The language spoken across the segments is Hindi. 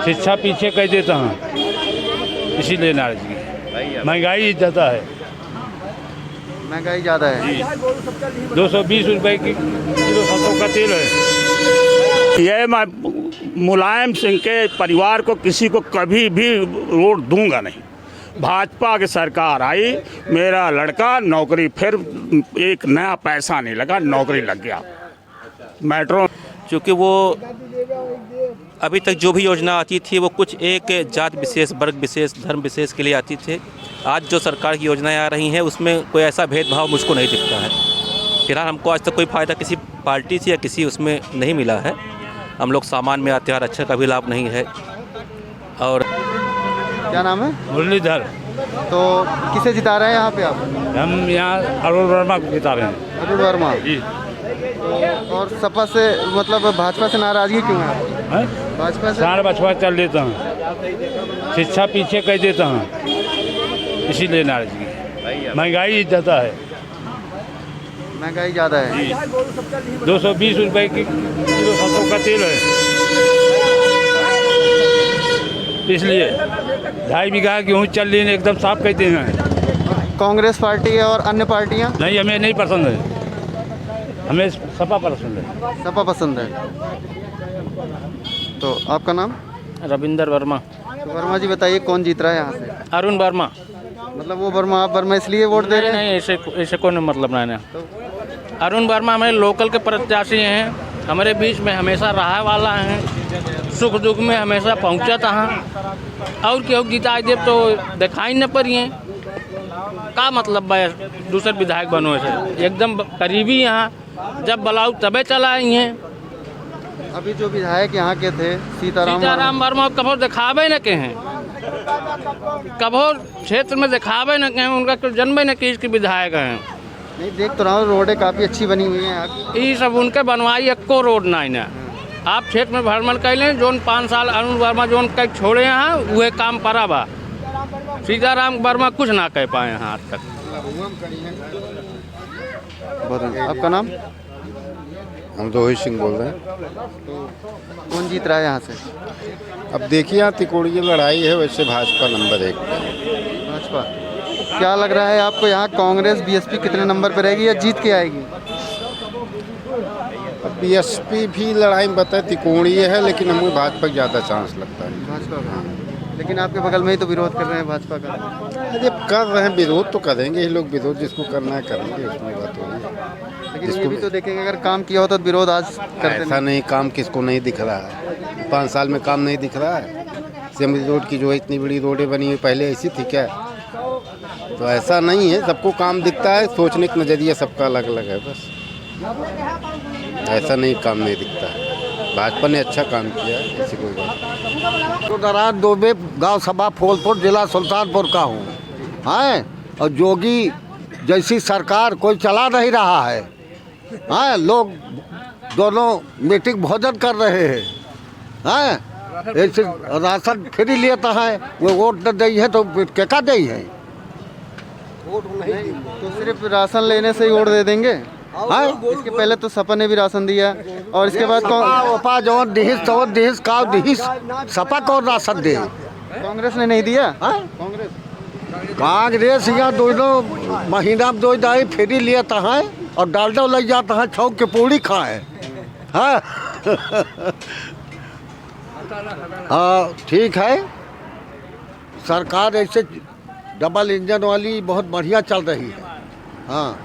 शिक्षा पीछे कर देता हूँ, इसीलिए नाराजगी। महंगाई ज़्यादा है, महंगाई ज़्यादा है। 220 रुपए की किलो सरसों का तेल है। ये मैं मुलायम सिंह के परिवार को किसी को कभी भी वोट दूंगा नहीं। भाजपा की सरकार आई, मेरा लड़का नौकरी, फिर एक नया पैसा नहीं लगा, नौकरी लग गया। मेट्रो क्योंकि वो अभी तक जो भी योजना आती थी वो कुछ एक जात विशेष, वर्ग विशेष, धर्म विशेष के लिए आती थी। आज जो सरकार की योजनाएं आ रही हैं उसमें कोई ऐसा भेदभाव मुझको नहीं दिखता है। फिलहाल हमको आज तक कोई फ़ायदा किसी पार्टी से या किसी उसमें नहीं मिला है। हम लोग सामान में आते हैं और अच्छा का भी लाभ नहीं है। और क्या नाम है? मुरलीधर। तो किसे जिता रहे हैं यहाँ पे आप? हम यहाँ अरुण वर्मा को जिता रहे हैं। अरुण वर्मा जी। और सपा से मतलब भाजपा से नाराजगी क्यों है? हैं? भाजपा से साढ़ बछवा चल देता हूँ, शिक्षा पीछे कर देता हूँ, इसीलिए नाराजगी। महंगाई ज़्यादा है, महंगाई ज़्यादा है। 220 रुपए की किलो सरसों का तेल है, इसलिए 2.5 बीघा गेहूँ चल रही है, एकदम साफ कहते हैं। कांग्रेस पार्टी और अन्य पार्टियाँ नहीं, हमें नहीं पसंद है, हमें सपा पसंद है। सपा पसंद है। तो आपका नाम? रविंदर वर्मा। तो वर्मा जी बताइए कौन जीत रहा है यहाँ से? अरुण वर्मा। मतलब वो वर्मा, आप वर्मा इसलिए वोट दे रहे हैं? नहीं, ऐसे कोई मतलब नहीं है। अरुण वर्मा हमारे लोकल के प्रत्याशी हैं, हमारे बीच में हमेशा रहा वाला हैं, सुख दुख में हमेशा पहुँचा था। और क्यों जीता जब तो दिखाई न पड़िए का मतलब है दूसरे विधायक बनो से एकदम करीबी यहाँ जब बुलाऊ तबे चला आई हैं। अभी जो विधायक यहाँ के थे सीताराम वर्मा कभो दिखावे न के हैं, कभो क्षेत्र में दिखावे न के हैं, उनका कोई जन्म न कि इसके विधायक हैं। नहीं, देख तो रहा हूँ रोडें काफ़ी अच्छी बनी हुई हैं। ये सब उनके बनवाई एको रोड नहीं ना। आप क्षेत्र में भ्रमण कर लें, जोन 5 साल अरुण वर्मा जोन कई छोड़े हैं वह काम पड़ा बा। सीताराम वर्मा कुछ ना कह पाए हैं आज तक। आपका नाम? हम रोहित सिंह बोल रहे हैं। कौन जीत रहा है यहाँ से? अब देखिए, यहाँ तिकोड़ी की लड़ाई है, वैसे भाजपा नंबर 1 पे। भाजपा। क्या लग रहा है आपको यहाँ कांग्रेस बीएसपी कितने नंबर पे रहेगी या जीत के आएगी? अब बीएसपी भी लड़ाई में बताए तिकोड़ी है, लेकिन हमको भाजपा का ज़्यादा चांस लगता है। भाजपा का। लेकिन आपके बगल में ही तो विरोध कर रहे हैं भाजपा का। अरे कर रहे हैं विरोध तो करेंगे ही लोग, विरोध जिसको करना है करेंगे, उसमें बात होगी। लेकिन ये भी तो देखेंगे अगर काम किया हो तो विरोध आज करते ऐसा नहीं, काम किसको नहीं दिख रहा है? 5 साल में काम नहीं दिख रहा है? सिमरी रोड की जो है इतनी बड़ी रोडें बनी हुई, पहले ऐसी थी क्या? तो ऐसा नहीं है, सबको काम दिखता है, सोचने का नज़रिया सबका अलग अलग है, बस ऐसा नहीं काम नहीं दिखता है। भाजपा ने अच्छा काम किया है, ऐसी कोई बात। तो नारायण दुबे, गांव सभा फूलपुर, जिला सुल्तानपुर का हूँ। हैं और जोगी जैसी सरकार कोई चला नहीं रहा है। हैं लोग दोनों मीटिंग भोजन कर रहे हैं। हैं ऐसे राशन फ्री लेता है, वो वोट न दी है तो क्या दी है? वोट नहीं तो सिर्फ राशन लेने से ही वोट दे देंगे? हाँ, इसके पहले तो सपा ने भी राशन दिया और इसके बाद सपा कौन राशन दे? कांग्रेस ने नहीं दिया। कांग्रेस यहाँ दोनों महीना में 2 दाई फ्री लेता है और डालडा लग जाता है, छौक के पूड़ी खाए। हाँ हाँ ठीक है, सरकार ऐसे डबल इंजन वाली बहुत बढ़िया चल रही है। हाँ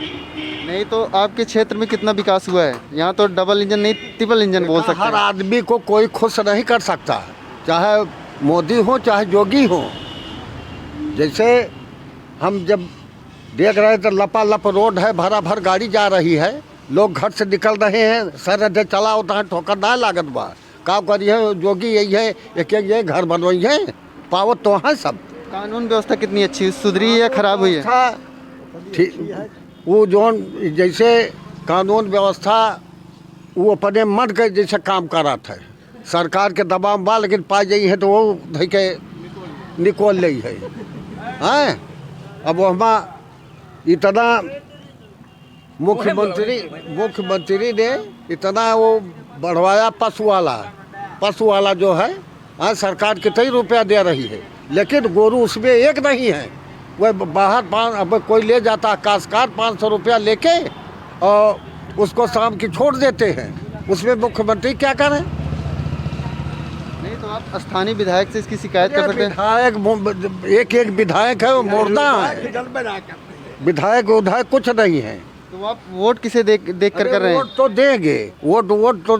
नहीं तो आपके क्षेत्र में कितना विकास हुआ है? यहाँ तो डबल इंजन नहीं ट्रिपल इंजन बोल सकते हैं। हर आदमी को कोई खुश नहीं कर सकता, चाहे मोदी हो चाहे जोगी हो। जैसे हम जब देख रहे तो लपालप रोड है, भरा भर गाड़ी जा रही है, लोग घर से निकल रहे हैं, सर अड्डे चला होता है, ठोकर ना लागत बा। का करिए, जोगी यही है, एक ये घर बनवाई है, पावत तो है सब। कानून व्यवस्था कितनी अच्छी सुधरी या खराब हुई है? ठीक, वो जो जैसे कानून व्यवस्था वो अपने मन के जैसे काम करा था, सरकार के दबाव में बा, लेकिन पा जाई है तो वो धई के निकोल ली है। हैं अब वो हम इतना मुख्यमंत्री ने इतना वो बढ़वाया पशु वाला जो है, आज सरकार कितने रुपया दे रही है, लेकिन गोरू उसमें एक नहीं है। वह बाहर अब कोई ले जाता काशकार 500 रुपया लेके और उसको शाम की छोड़ देते हैं, उसमें मुख्यमंत्री क्या करें? नहीं तो आप स्थानीय विधायक से इसकी शिकायत कर सकते हैं। विधायक एक विधायक है, वो मुर्दा है। विधायक उधायक कुछ नहीं है। तो आप वोट किसे देख कर रहे हैं? वोट तो देंगे, वोट तो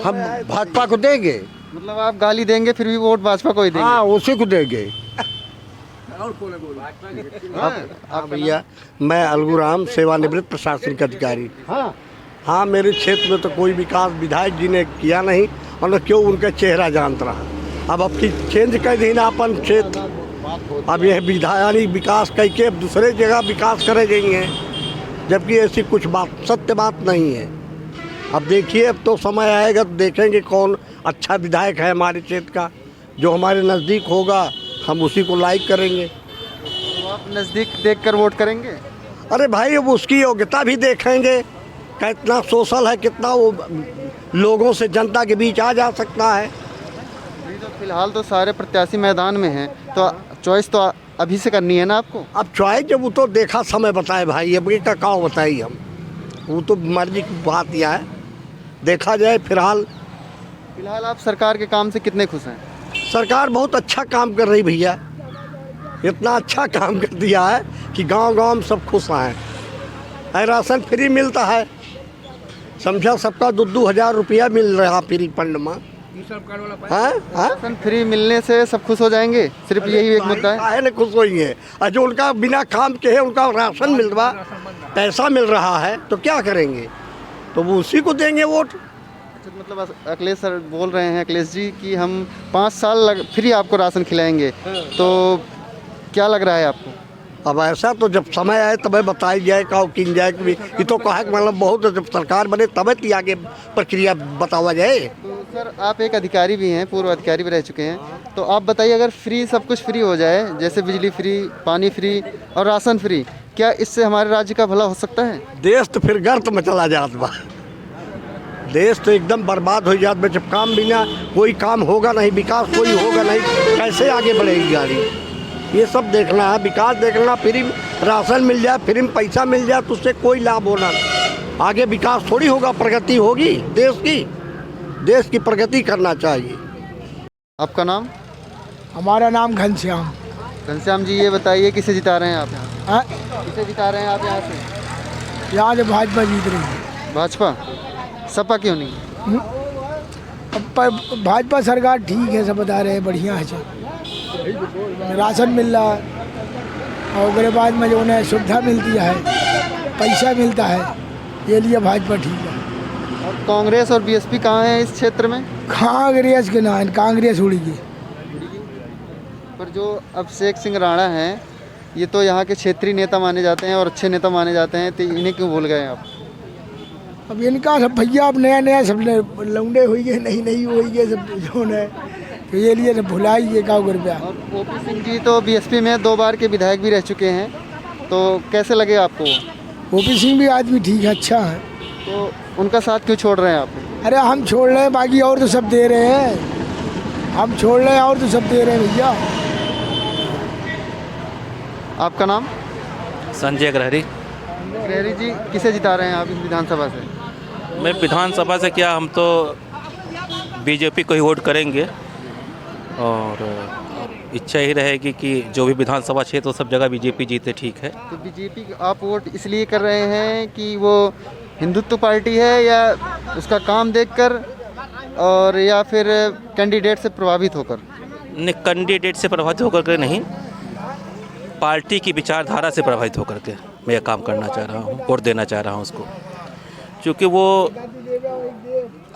हम भाजपा को देंगे। मतलब आप गाली देंगे फिर भी वोट भाजपा को ही देंगे? हाँ, उसी को देंगे। हाँ भैया, मैं अलगूराम सेवानिवृत्त प्रशासनिक अधिकारी। हाँ, मेरे क्षेत्र में तो कोई विकास विधायक जी ने किया नहीं, और न क्यों उनका चेहरा जानता रहा। अब की चेंज कर देना अपन क्षेत्र, अब यह विधायक विकास करके अब दूसरे जगह विकास करे जाएंगे, जबकि ऐसी कुछ बात सत्य बात नहीं है। अब देखिए, अब तो समय आएगा तो देखेंगे कौन अच्छा विधायक है हमारे क्षेत्र का, जो हमारे नज़दीक होगा हम उसी को लाइक करेंगे। तो आप नज़दीक देखकर वोट करेंगे? अरे भाई, अब उसकी योग्यता भी देखेंगे, कितना सोशल है, कितना वो लोगों से जनता के बीच आ जा सकता है। अभी तो फिलहाल तो सारे प्रत्याशी मैदान में हैं, तो चॉइस तो अभी से करनी है ना आपको? अब चॉइस जब वो तो देखा समय बताए भाई, अब ये का बताइए हम, वो तो मर्जी की बात यह है, देखा जाए। फिलहाल आप सरकार के काम से कितने खुश हैं? सरकार बहुत अच्छा काम कर रही भैया, इतना अच्छा काम कर दिया है कि गांव-गांव में सब खुश हैं। राशन फ्री मिलता है, समझा, सबका 2-2 हज़ार रुपया मिल रहा फ्री फंड में। राशन फ्री मिलने से सब खुश हो जाएंगे? सिर्फ यही एक मुद्दा है? ना खुश होंगे, और जो उनका बिना काम के है उनका राशन मिल रहा, पैसा मिल रहा है, तो क्या करेंगे? तो वो उसी को देंगे वोट। मतलब अखिलेश सर बोल रहे हैं, अखिलेश जी, कि हम 5 साल फ्री आपको राशन खिलाएंगे, तो क्या लग रहा है आपको? अब ऐसा तो जब समय आए तब बताई जाए, का किन जाए कि ये तो कहा कि मतलब बहुत, जब सरकार बने तब ही आगे प्रक्रिया बतावा जाए। तो सर, आप एक अधिकारी भी हैं, पूर्व अधिकारी भी रह चुके हैं, तो आप बताइए, अगर फ्री सब कुछ फ्री हो जाए, जैसे बिजली फ्री, पानी फ्री और राशन फ्री, क्या इससे हमारे राज्य का भला हो सकता है? देश तो फिर गर्त में चला जात बा, देश तो एकदम बर्बाद हो जात बा। जब काम बिना कोई काम होगा नहीं, विकास कोई होगा नहीं, कैसे आगे बढ़ेगी गाड़ी? ये सब देखना है, विकास देखना, फ्री राशन मिल जाए, फ्री में पैसा मिल जाए, तो उससे कोई लाभ होना, आगे विकास थोड़ी होगा, प्रगति होगी देश की प्रगति करना चाहिए। आपका नाम? हमारा नाम घनश्याम। घनश्याम जी, ये बताइए, किसे जिता रहे हैं आप यहाँ? हाँ? किसे जिता रहे हैं आप यहाँ से? यहाँ से भाजपा जीत रही है। भाजपा? सपा क्यों नहीं? अब भाजपा सरकार ठीक है, सब बता रहे हैं, बढ़िया है, सब राशन मिल रहा है, और उसके बाद में जो उन्हें सुविधा मिलती है, पैसा मिलता है, ये लिए भाजपा ठीक है। और कांग्रेस और बीएसपी कहाँ हैं इस क्षेत्र में? कांग्रेस के नाम, कांग्रेस उड़ेगी। पर जो अभिषेक सिंह राणा हैं, ये तो यहाँ के क्षेत्रीय नेता माने जाते हैं और अच्छे नेता माने जाते हैं, तो इन्हें क्यों भूल गए आप? अब इनका सब भैया अब नया सब लौंडे हुई गए, नहीं हुई गए सब जो है, तो ये लिए भुलाइए का रुपया। और ओपी सिंह जी तो बीएसपी में 2 बार के विधायक भी रह चुके हैं, तो कैसे लगे आपको? ओपी सिंह भी आदमी ठीक है, अच्छा है, तो उनका साथ क्यों छोड़ रहे हैं आप? अरे हम छोड़ रहे हैं, बाकी और तो सब दे रहे हैं, हम छोड़ रहे हैं और तो सब दे रहे हैं भैया। आपका नाम? संजय ग्रहरी। ग्रहरी जी, किसे जिता रहे हैं आप इस विधानसभा से? मैं विधानसभा से क्या, हम तो बीजेपी को ही वोट करेंगे, और इच्छा ही रहेगी कि जो भी विधानसभा क्षेत्र सब जगह बीजेपी जीते, ठीक है। तो बीजेपी आप वोट इसलिए कर रहे हैं कि वो हिंदुत्व पार्टी है, या उसका काम देखकर, और या फिर कैंडिडेट से प्रभावित होकर? नहीं, कैंडिडेट से प्रभावित होकर के नहीं, पार्टी की विचारधारा से प्रभावित होकर के मैं यह काम करना चाह रहा हूँ, वोट देना चाह रहा हूँ उसको। क्योंकि वो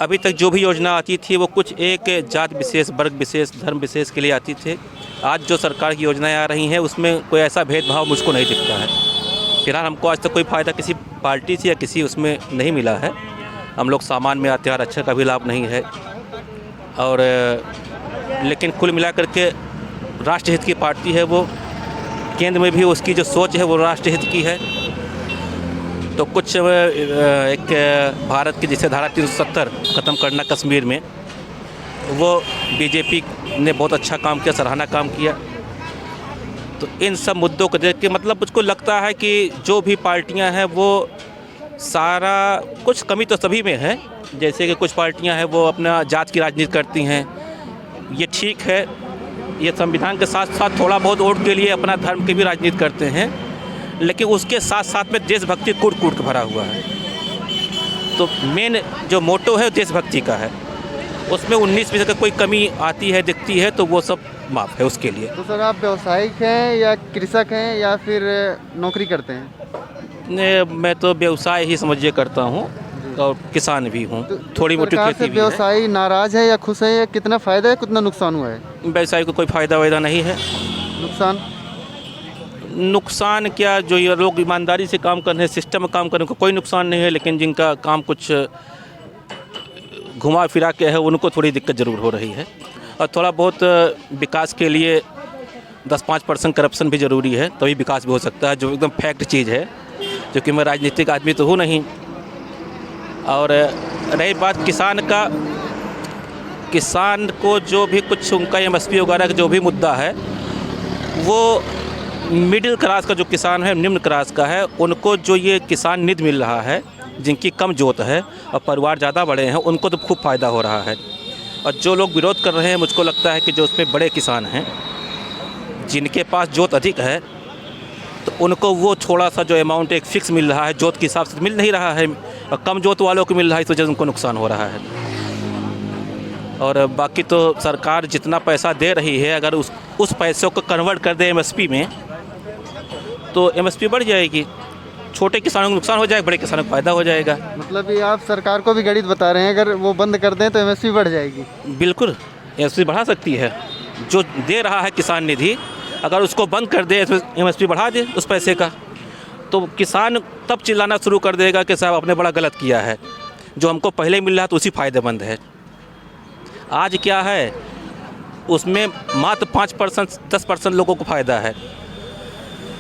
अभी तक जो भी योजना आती थी वो कुछ एक जात विशेष, वर्ग विशेष, धर्म विशेष के लिए आती थी। आज जो सरकार की योजनाएं आ रही हैं उसमें कोई ऐसा भेदभाव मुझको नहीं दिखता है। फिलहाल हमको आज तक कोई फ़ायदा किसी पार्टी से या किसी उसमें नहीं मिला है। हम लोग सामान में आते हैं, अच्छा का भी लाभ नहीं है, और लेकिन कुल मिलाकर के राष्ट्रहित की पार्टी है वो, केंद्र में भी उसकी जो सोच है वो राष्ट्रहित की है। तो कुछ एक भारत की जैसे धारा 370 ख़त्म करना कश्मीर में, वो बीजेपी ने बहुत अच्छा काम किया, सराहना काम किया। तो इन सब मुद्दों को देख के मतलब मुझको लगता है कि जो भी पार्टियां हैं वो सारा कुछ कमी तो सभी में है। जैसे कि कुछ पार्टियां हैं वो अपना जात की राजनीति करती हैं, ये ठीक है। ये संविधान के साथ साथ थोड़ा बहुत वोट के लिए अपना धर्म की भी राजनीति करते हैं, लेकिन उसके साथ साथ में देशभक्ति कूट कूट के भरा हुआ है। तो मेन जो मोटो है देशभक्ति का है, उसमें 19% का कोई कमी आती है दिखती है तो वो सब माफ़ है उसके लिए। तो सर आप व्यवसायिक हैं या कृषक हैं या फिर नौकरी करते हैं? मैं तो व्यवसाय ही समझिए करता हूँ और किसान भी हूँ, थोड़ी मोटी सरकार खेती से भी है। व्यवसायी नाराज है या खुश है, या कितना फायदा है कितना नुकसान हुआ है? व्यवसाय को कोई फ़ायदा वायदा नहीं है। नुकसान क्या, जो ये लोग ईमानदारी से काम कर रहे हैं, सिस्टम में काम करने को कोई नुकसान नहीं है, लेकिन जिनका काम कुछ घुमा फिरा के है उनको थोड़ी दिक्कत ज़रूर हो रही है। और थोड़ा बहुत विकास के लिए 10-5% करप्शन भी ज़रूरी है, तभी विकास भी हो सकता है, जो एकदम फैक्ट चीज़ है, जो कि मैं राजनीतिक आदमी तो हूँ नहीं। और रही बात किसान का, किसान को जो भी कुछ उनका MSP वगैरह का जो भी मुद्दा है, वो मिडिल क्लास का जो किसान है, निम्न क्लास का है, उनको जो ये किसान निधि मिल रहा है, जिनकी कम जोत है और परिवार ज़्यादा बड़े हैं, उनको तो खूब फ़ायदा हो रहा है। और जो लोग विरोध कर रहे हैं, मुझको लगता है कि जो उसमें बड़े किसान हैं, जिनके पास जोत अधिक है, तो उनको वो थोड़ा सा जो अमाउंट एक फ़िक्स मिल रहा है, जोत के हिसाब से मिल नहीं रहा है, और कम जोत वालों को मिल रहा है, इस वजह से उनको नुकसान हो रहा है। और बाकी तो सरकार जितना पैसा दे रही है, अगर उस पैसों को कन्वर्ट कर दे MSP में, तो MSP बढ़ जाएगी, छोटे किसानों को नुकसान हो जाएगा, बड़े किसानों को फ़ायदा हो जाएगा। मतलब ये आप सरकार को भी गणित बता रहे हैं, अगर वो बंद कर दें तो MSP बढ़ जाएगी? बिल्कुल, MSP बढ़ा सकती है। जो दे रहा है किसान निधि, अगर उसको बंद कर दे, MSP बढ़ा दे उस पैसे का, तो किसान तब चिल्लाना शुरू कर देगा कि साहब आपने बड़ा गलत किया है, जो हमको पहले मिल रहा तो उसी फ़ायदेमंद है। आज क्या है, उसमें मात्र 5% 10% लोगों को फ़ायदा है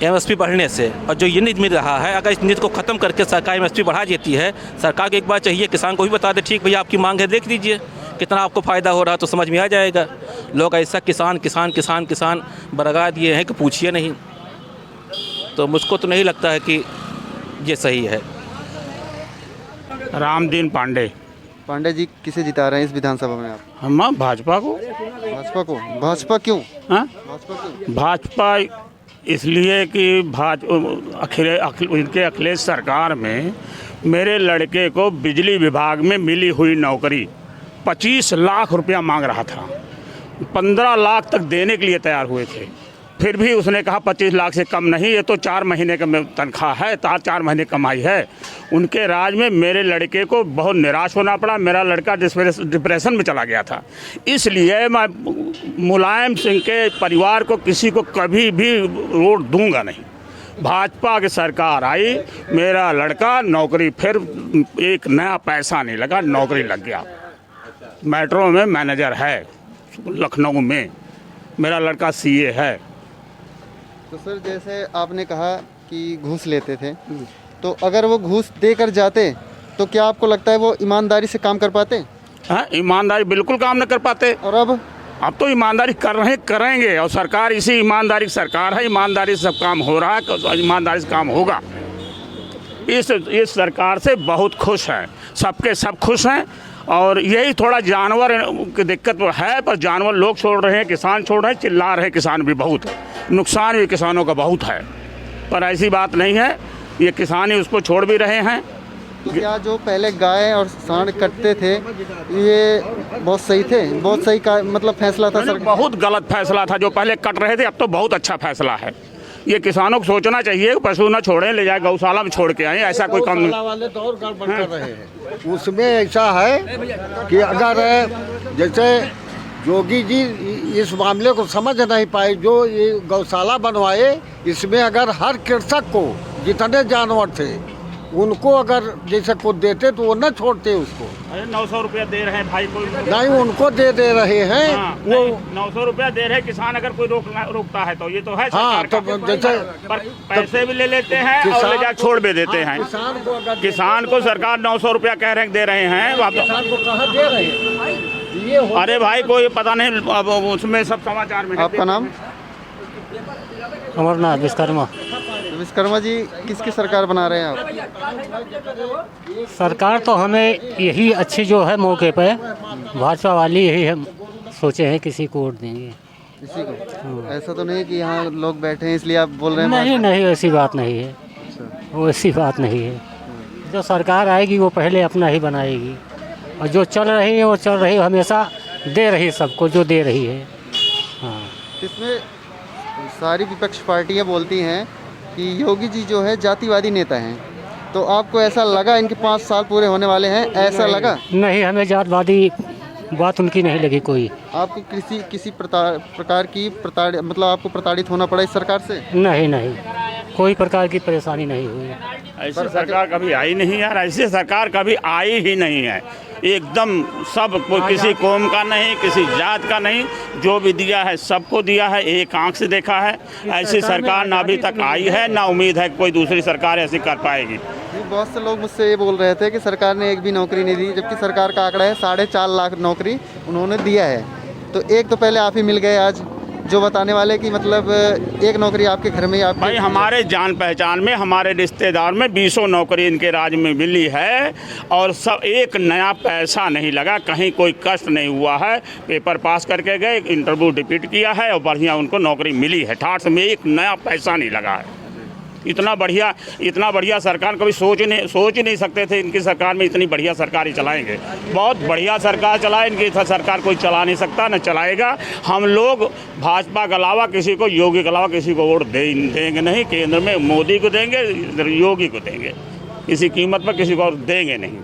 MSP बढ़ने से। और जो ये निधि मिल रहा है, अगर इस निधि को ख़त्म करके सरकार MSP बढ़ा देती है, सरकार को एक बार चाहिए किसान को भी बता दे, ठीक भैया आपकी मांग है, देख लीजिए कितना आपको फ़ायदा हो रहा है, तो समझ में आ जाएगा। लोग ऐसा किसान किसान किसान किसान बरगा दिए हैं कि पूछिए नहीं। तो मुझको तो नहीं लगता है कि ये सही है। रामदीन पांडे। पांडे जी किसे जिता रहे हैं इस विधानसभा में आप? हम भाजपा को। भाजपा को? भाजपा क्यों? हाँ, भाजपा क्यों? भाजपा इसलिए कि इनके अखिलेश सरकार में मेरे लड़के को बिजली विभाग में मिली हुई नौकरी 25 लाख रुपया मांग रहा था, 15 लाख तक देने के लिए तैयार हुए थे, फिर भी उसने कहा 25 लाख से कम नहीं, ये तो 4 महीने का तनख्वाह है, 4 महीने कमाई है। उनके राज में मेरे लड़के को बहुत निराश होना पड़ा, मेरा लड़का डिप्रेशन में चला गया था। इसलिए मैं मुलायम सिंह के परिवार को किसी को कभी भी वोट दूंगा नहीं। भाजपा की सरकार आई, मेरा लड़का नौकरी, फिर एक नया पैसा नहीं लगा, नौकरी लग गया। मेट्रो में मैनेजर है, लखनऊ में मेरा लड़का CA है। तो सर जैसे आपने कहा कि घूस लेते थे, तो अगर वो घूस देकर जाते तो क्या आपको लगता है वो ईमानदारी से काम कर पाते? हाँ, ईमानदारी बिल्कुल काम न कर पाते। और अब तो ईमानदारी कर रहे करेंगे, और सरकार इसी ईमानदारी की सरकार है, ईमानदारी से सब काम हो रहा है, ईमानदारी से काम होगा। इस सरकार से बहुत खुश हैं, सबके सब खुश हैं। और यही थोड़ा जानवर की दिक्कत है, पर जानवर लोग छोड़ रहे हैं, किसान छोड़ रहे हैं, चिल्ला रहे किसान भी बहुत, नुकसान भी किसानों का बहुत है। पर ऐसी बात नहीं है, ये किसान ही उसको छोड़ भी रहे हैं। तो क्या जो पहले गाय और सांड कटते थे ये बहुत सही थे? बहुत सही का मतलब फैसला था सर? बहुत गलत फैसला था जो पहले कट रहे थे, अब तो बहुत अच्छा फैसला है। ये किसानों को सोचना चाहिए, पशु ना छोड़ें, ले जाए गौशाला में छोड़ के आए, ऐसा कोई काम नहीं। वाले तो और गड़बड़ कर रहे हैं। उसमें ऐसा है कि अगर जैसे योगी जी इस मामले को समझ नहीं पाए, जो ये गौशाला बनवाए, इसमें अगर हर कृषक को जितने जानवर थे उनको अगर जैसे कुछ देते तो वो न छोड़ते उसको। 900 रुपया दे रहे हैं भाई को, नहीं उनको दे रहे हैं। हाँ, वो 900 रुपया दे रहे हैं किसान, अगर कोई रोकता है तो ये तो है हाँ, तो जैसे पर पैसे भी ले लेते हैं और ले जा छोड़ भी देते हैं। किसान को अगर किसान को सरकार 900 रुपया कह रहे दे रहे हैं, किसान को कहाँ दे रहे हैं? अरे भाई कोई पता नहीं, अब उसमें सब समाचार में आपका नाम? अमरनाथ विश्वकर्मा। विश्वकर्मा जी, किसकी सरकार बना रहे हैं आप? सरकार तो हमें यही अच्छी जो है मौके पे भाजपा वाली यही हम सोचे हैं किसी को वोट देंगे। इसी को? ऐसा तो नहीं कि यहाँ लोग बैठे हैं इसलिए आप बोल रहे हैं? नहीं नहीं, ऐसी बात नहीं है, वो ऐसी बात नहीं है। जो सरकार आएगी वो पहले अपना ही बनाएगी, और जो चल रही है वो चल रही है, हमेशा दे रही है सबको जो दे रही है। हाँ, इसमें सारी विपक्ष पार्टियाँ बोलती हैं कि योगी जी जो है जातिवादी नेता हैं, तो आपको ऐसा लगा इनके 5 साल पूरे होने वाले हैं, ऐसा लगा? नहीं, हमें जातवादी बात उनकी नहीं लगी कोई। आपको किसी प्रकार की मतलब आपको प्रताड़ित होना पड़ा इस सरकार से? नहीं नहीं, कोई प्रकार की परेशानी नहीं हुई। ऐसी सरकार कभी आई नहीं यार, ऐसी सरकार कभी आई ही नहीं है। एकदम सब कोई किसी कौम का नहीं, किसी जात का नहीं, जो भी दिया है सबको दिया है, एक आंख से देखा है। ऐसी सरकार ना अभी तक आई है, ना उम्मीद है कोई दूसरी सरकार ऐसी कर पाएगी। बहुत से लोग मुझसे ये बोल रहे थे कि सरकार ने एक भी नौकरी नहीं दी, जबकि सरकार का आंकड़ा है 4.5 लाख नौकरी उन्होंने दिया है। तो एक तो पहले आप ही मिल गए आज, जो बताने वाले कि मतलब एक नौकरी आपके घर में आप भाई हमारे जान पहचान में, हमारे रिश्तेदार में 20 नौकरी इनके राज्य में मिली है, और सब एक नया पैसा नहीं लगा, कहीं कोई कष्ट नहीं हुआ है। पेपर पास करके गए, इंटरव्यू रिपीट किया है और बढ़िया उनको नौकरी मिली है। ठाठ में एक नया पैसा नहीं लगा है। इतना बढ़िया सरकार कभी सोच ही नहीं सकते थे इनकी सरकार में इतनी बढ़िया सरकार ही चलाएंगे। बहुत बढ़िया सरकार चलाए, इनकी सरकार कोई चला नहीं सकता, न चलाएगा। हम लोग भाजपा के अलावा किसी को, योगी के अलावा किसी को वोट देंगे नहीं। केंद्र में मोदी को देंगे, इधर योगी को देंगे, किसी कीमत पर किसी को और देंगे नहीं।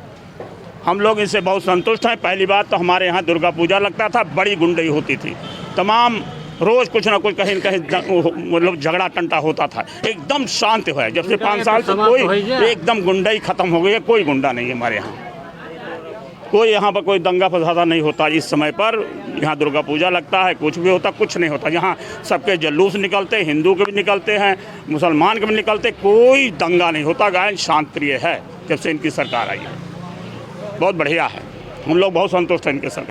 हम लोग इससे बहुत संतुष्ट हैं। पहली बात तो हमारे यहाँ दुर्गा पूजा लगता था, बड़ी गुंडई होती थी, तमाम रोज़ कुछ ना कुछ कहीं न कहीं मतलब झगड़ा टंटा होता था। एकदम शांत हुआ है जब से 5 साल से, कोई एकदम गुंडाई खत्म हो गई है। कोई गुंडा नहीं है हमारे यहाँ, कोई यहाँ पर कोई दंगा फसादा नहीं होता। इस समय पर यहाँ दुर्गा पूजा लगता है, कुछ भी होता, कुछ नहीं होता। यहाँ सबके जुलूस निकलते, हिंदू के भी निकलते हैं, मुसलमान के भी निकलते, कोई दंगा नहीं होता। गायन शांत प्रिय है जब से इनकी सरकार आई है, बहुत बढ़िया है। हम लोग बहुत संतुष्ट हैं इनके सरकार।